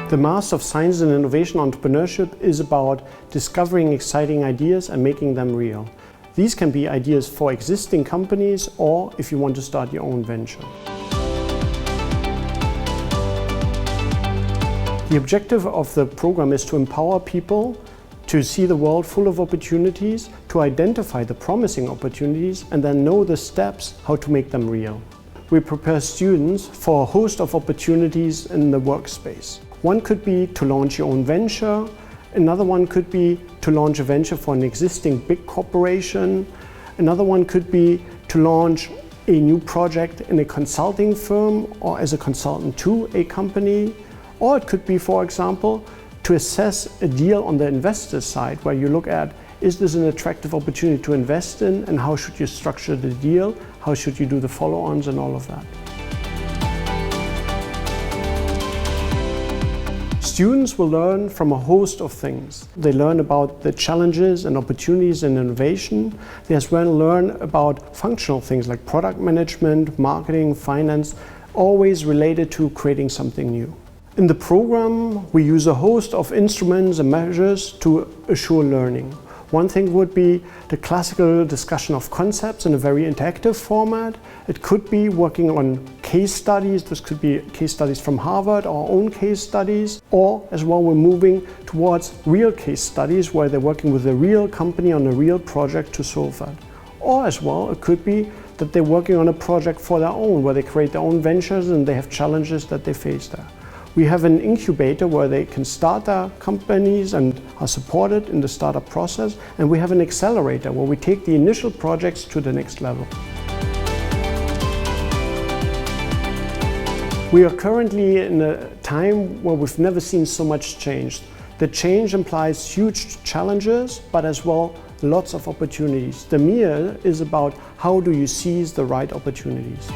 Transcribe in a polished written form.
The Master of Science in Innovation Entrepreneurship is about discovering exciting ideas and making them real. These can be ideas for existing companies or if you want to start your own venture. The objective of the program is to empower people to see the world full of opportunities, to identify the promising opportunities and then know the steps how to make them real. We prepare students for a host of opportunities in the workspace. One could be to launch your own venture, another one could be to launch a venture for an existing big corporation, another one could be to launch a new project in a consulting firm or as a consultant to a company, or it could be, for example, to assess a deal on the investor side where you look at, is this an attractive opportunity to invest in and how should you structure the deal, how should you do the follow-ons and all of that. Students will learn from a host of things. They learn about the challenges and opportunities in innovation. They as well learn about functional things like product management, marketing, finance, always related to creating something new. In the program, we use a host of instruments and measures to assure learning. One thing would be the classical discussion of concepts in a very interactive format. It could be working on case studies. This could be case studies from Harvard, our own case studies, or as well we're moving towards real case studies where they're working with a real company on a real project to solve that. Or as well, it could be that they're working on a project for their own, where they create their own ventures and they have challenges that they face there. We have an incubator where they can start their companies and are supported in the startup process. And we have an accelerator where we take the initial projects to the next level. We are currently in a time where we've never seen so much change. The change implies huge challenges, but as well lots of opportunities. The MIA is about how do you seize the right opportunities.